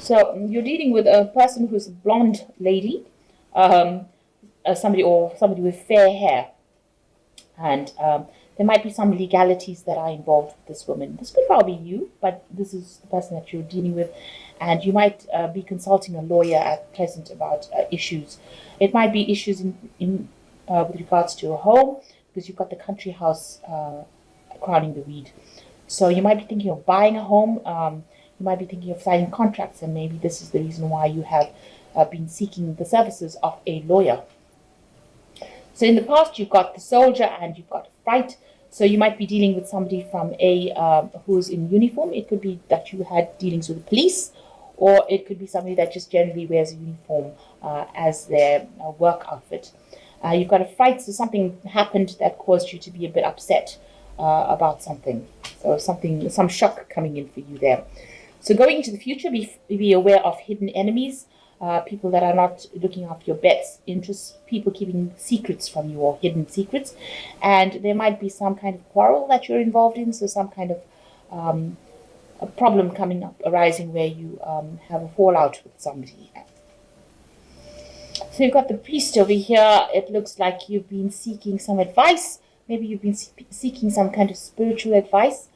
So you're dealing with a person who's a blonde lady, um, somebody with fair hair, and there might be some legalities that are involved with this woman. This could probably be you, but this is the person that you're dealing with, and you might be consulting a lawyer at present about issues. It might be issues in with regards to a home, because you've got the country house crowning the weed. So you might be thinking of buying a home. You might be thinking of signing contracts, and maybe this is the reason why you have been seeking the services of a lawyer. So in the past, you've got the soldier and you've got fright. So you might be dealing with somebody from who's in uniform. It could be that you had dealings with the police, or it could be somebody that just generally wears a uniform as their work outfit. You've got a fright, so something happened that caused you to be a bit upset about something. So some shock coming in for you there. So going into the future, be aware of hidden enemies. People that are not looking after your best interests, people keeping secrets from you or hidden secrets. And there might be some kind of quarrel that you're involved in, so some kind of a problem coming up, arising where you have a fallout with somebody. So you've got the priest over here. It looks like you've been seeking some advice. Maybe you've been seeking some kind of spiritual advice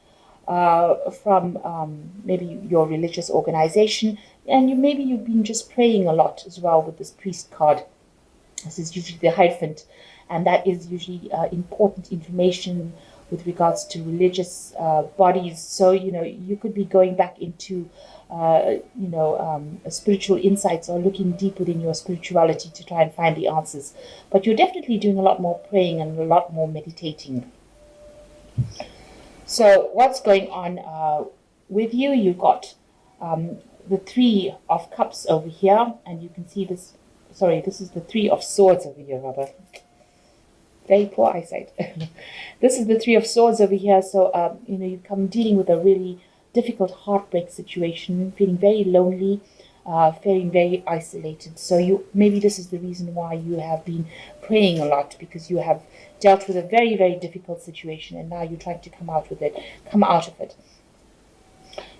from maybe your religious organization, and maybe you've been just praying a lot as well with this priest card. This is usually the Hierophant, and that is usually important information with regards to religious bodies. So you could be going back into spiritual insights, or looking deep within your spirituality to try and find the answers. But you're definitely doing a lot more praying and a lot more meditating. So what's going on with you? You've got the Three of Cups over here, and you can see this. Sorry, this is the Three of Swords over here, rather. Very poor eyesight. This is the Three of Swords over here. So you come dealing with a really difficult heartbreak situation, feeling very lonely, feeling very isolated. So maybe this is the reason why you have been praying a lot, because you have dealt with a very, very difficult situation, and now you're trying to come out of it.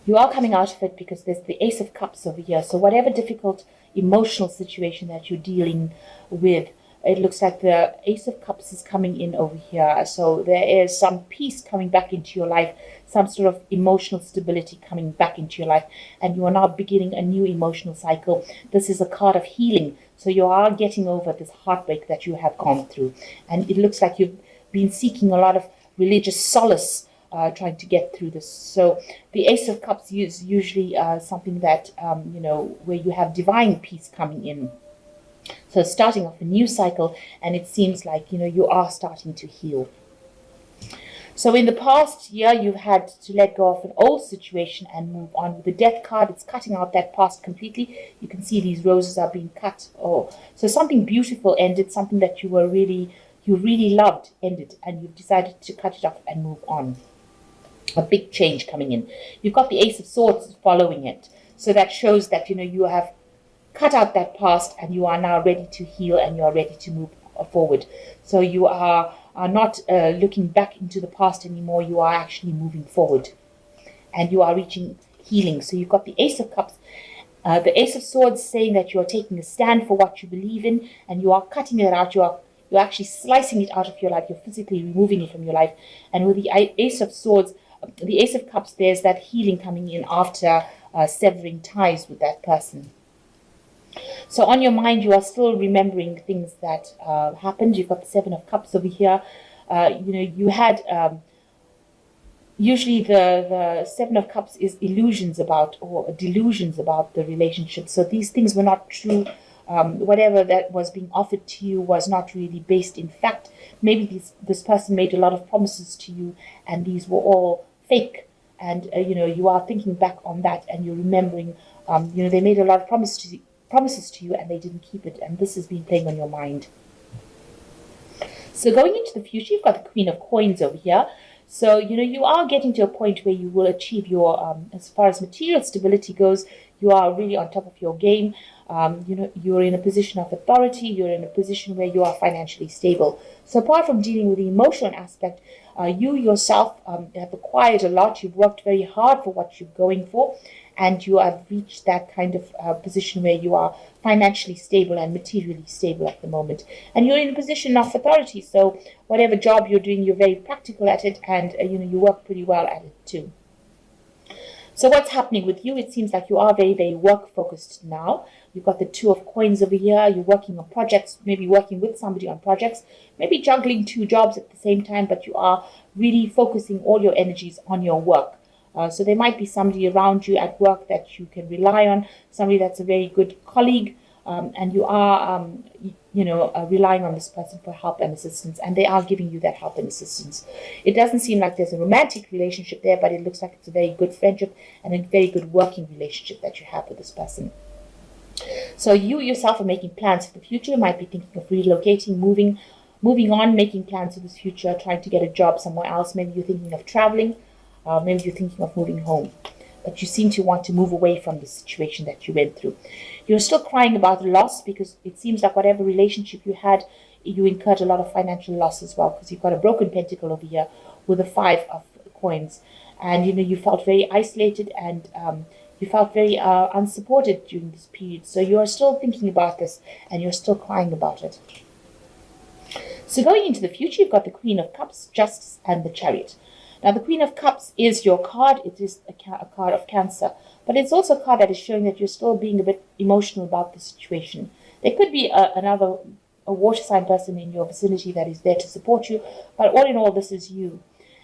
You are coming out of it because there's the Ace of Cups over here. So whatever difficult emotional situation that you're dealing with, it looks like the Ace of Cups is coming in over here. So there is some peace coming back into your life, some sort of emotional stability coming back into your life, and you are now beginning a new emotional cycle. This is a card of healing. So you are getting over this heartbreak that you have gone through. And it looks like you've been seeking a lot of religious solace, trying to get through this. So the Ace of Cups is usually something that, where you have divine peace coming in. So starting off a new cycle, and it seems like, you are starting to heal. So in the past year, you've had to let go of an old situation and move on. With the Death card, it's cutting out that past completely. You can see these roses are being cut. So something beautiful ended, something that you really loved ended, and you've decided to cut it off and move on. A big change coming in. You've got the Ace of Swords following it. So that shows that, you have cut out that past, and you are now ready to heal, and you are ready to move forward. So you are not looking back into the past anymore. You are actually moving forward, and you are reaching healing. So you've got the Ace of Cups, the Ace of Swords, saying that you are taking a stand for what you believe in, and you are cutting it out. You're actually slicing it out of your life. You're physically removing it from your life. And with the Ace of Swords, the Ace of Cups, there's that healing coming in after severing ties with that person. So on your mind, you are still remembering things that happened. You've got the Seven of Cups over here. You had usually the Seven of Cups is illusions about, or delusions about, the relationship. So these things were not true. Whatever that was being offered to you was not really based in fact. Maybe this person made a lot of promises to you, and these were all fake. And you are thinking back on that, and you're remembering. They made a lot of promises to you, and they didn't keep it, and this has been playing on your mind. So going into the future, you've got the Queen of Coins over here. So you are getting to a point where you will achieve your as far as material stability goes, you are really on top of your game. You're in a position of authority. You're in a position where you are financially stable. So apart from dealing with the emotional aspect, you yourself have acquired a lot. You've worked very hard for what you're going for, and you have reached that kind of position where you are financially stable and materially stable at the moment. And you're in a position of authority, so whatever job you're doing, you're very practical at it, and you work pretty well at it too. So what's happening with you? It seems like you are very, very work focused now. You've got the Two of Coins over here. You're working on projects, maybe working with somebody on projects, maybe juggling 2 jobs at the same time, but you are really focusing all your energies on your work. So there might be somebody around you at work that you can rely on, somebody that's a very good colleague, and you are, relying on this person for help and assistance, and they are giving you that help and assistance. It doesn't seem like there's a romantic relationship there, but it looks like it's a very good friendship and a very good working relationship that you have with this person. So you yourself are making plans for the future. You might be thinking of relocating, moving on, making plans for the future, trying to get a job somewhere else. Maybe you're thinking of traveling. Maybe you're thinking of moving home. But you seem to want to move away from the situation that you went through. You're still crying about the loss because it seems like whatever relationship you had, you incurred a lot of financial loss as well, because you've got a broken pentacle over here with a 5 of coins. And, you felt very isolated, and you felt very unsupported during this period. So you are still thinking about this, and you're still crying about it. So going into the future, you've got the Queen of Cups, Justice, and the Chariot. Now, the Queen of Cups is your card. It is a card of Cancer. But it's also a card that is showing that you're still being a bit emotional about the situation. There could be a water sign person in your vicinity that is there to support you. But all in all, this is you.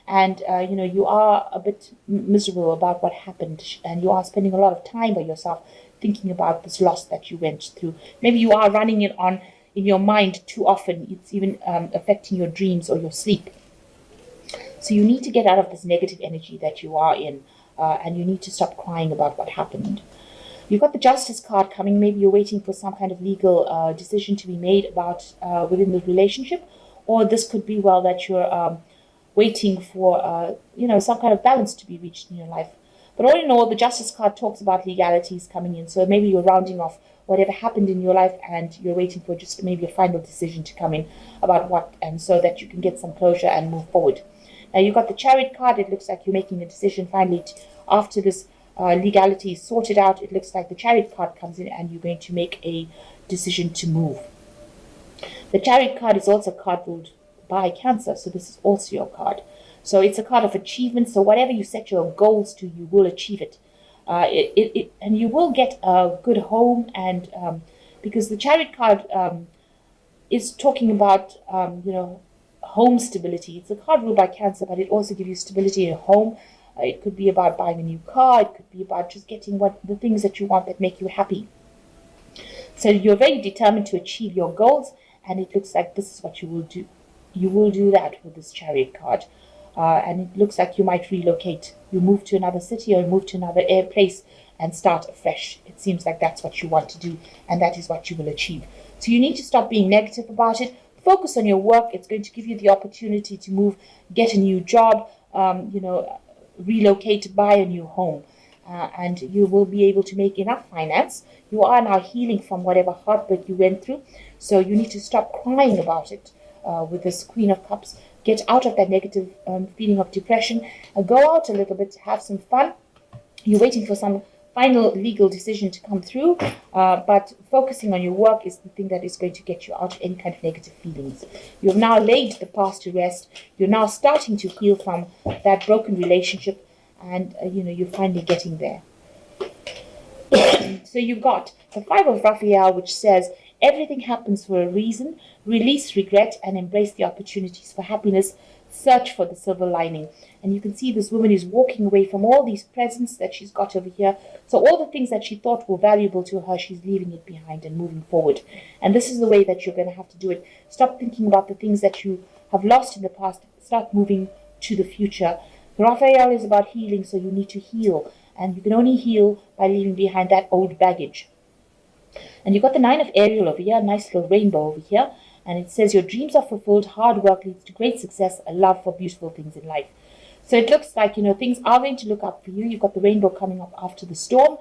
And, you are a bit miserable about what happened. And you are spending a lot of time by yourself thinking about this loss that you went through. Maybe you are running it on in your mind too often. It's even affecting your dreams or your sleep. So you need to get out of this negative energy that you are in, and you need to stop crying about what happened. You've got the Justice card coming. Maybe you're waiting for some kind of legal decision to be made about within the relationship, or this could be, well, that you're waiting for, some kind of balance to be reached in your life. But all in all, the Justice card talks about legalities coming in. So maybe you're rounding off whatever happened in your life, and you're waiting for just maybe a final decision to come in about what, and so that you can get some closure and move forward. Now, you've got the Chariot card. It looks like you're making a decision finally after this legality is sorted out. It looks like the Chariot card comes in, and you're going to make a decision to move. The Chariot card is also a card ruled by Cancer, so this is also your card. So it's a card of achievement. So whatever you set your goals to, you will achieve it. And you will get a good home, and because the Chariot card is talking about, home stability. It's a card ruled by Cancer, but it also gives you stability in a home. It could be about buying a new car. It could be about just getting the things that you want that make you happy. So you're very determined to achieve your goals, and it looks like this is what you will do. You will do that with this Chariot card. And it looks like you might relocate. You move to another city or move to another place and start afresh. It seems like that's what you want to do, and that is what you will achieve. So you need to stop being negative about it. Focus on your work. It's going to give you the opportunity to move, get a new job, relocate, buy a new home. And you will be able to make enough finance. You are now healing from whatever heartbreak you went through. So you need to stop crying about it with this Queen of Cups. Get out of that negative feeling of depression. Go out a little bit, have some fun. You're waiting for some final legal decision to come through, but focusing on your work is the thing that is going to get you out of any kind of negative feelings. You have now laid the past to rest. You're now starting to heal from that broken relationship, and you're finally getting there. So you've got the 5 of Raphael, which says everything happens for a reason. Release regret and embrace the opportunities for happiness. Search for the silver lining. And you can see this woman is walking away from all these presents that she's got over here. So all the things that she thought were valuable to her, she's leaving it behind and moving forward. And this is the way that you're going to have to do it. Stop thinking about the things that you have lost in the past. Start moving to the future. Raphael is about healing, so you need to heal. And you can only heal by leaving behind that old baggage. And you've got the 9 of Ariel over here, a nice little rainbow over here. And it says your dreams are fulfilled, hard work leads to great success, a love for beautiful things in life. So it looks like, things are going to look up for you. You've got the rainbow coming up after the storm,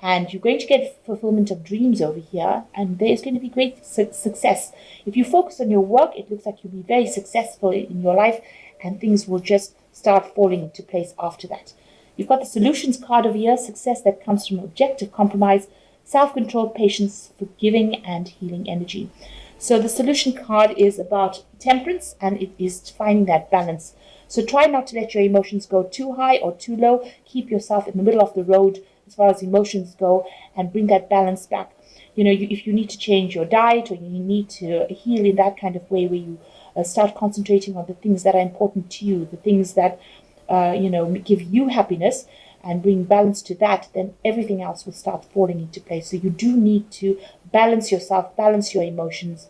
and you're going to get fulfillment of dreams over here, and there's going to be great success. If you focus on your work, it looks like you'll be very successful in your life, and things will just start falling into place after that. You've got the solutions card over here, success that comes from objective compromise, self-control, patience, forgiving, and healing energy. So the solution card is about temperance, and it is finding that balance. So try not to let your emotions go too high or too low. Keep yourself in the middle of the road as far as emotions go, and bring that balance back. If you need to change your diet, or you need to heal in that kind of way, where you start concentrating on the things that are important to you, the things that give you happiness, and bring balance to that, then everything else will start falling into place. So you do need to balance yourself, balance your emotions,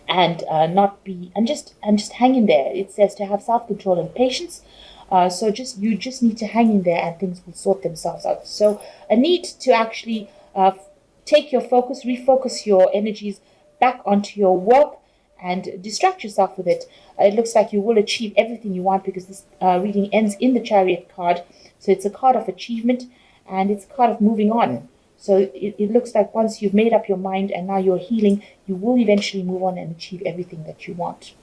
and just hang in there. It says to have self-control and patience. So you just need to hang in there, and things will sort themselves out. So a need to actually take your focus, refocus your energies back onto your work, and distract yourself with it. It looks like you will achieve everything you want, because this reading ends in the Chariot card. So it's a card of achievement, and it's a card of moving on. So it looks like once you've made up your mind and now you're healing, you will eventually move on and achieve everything that you want.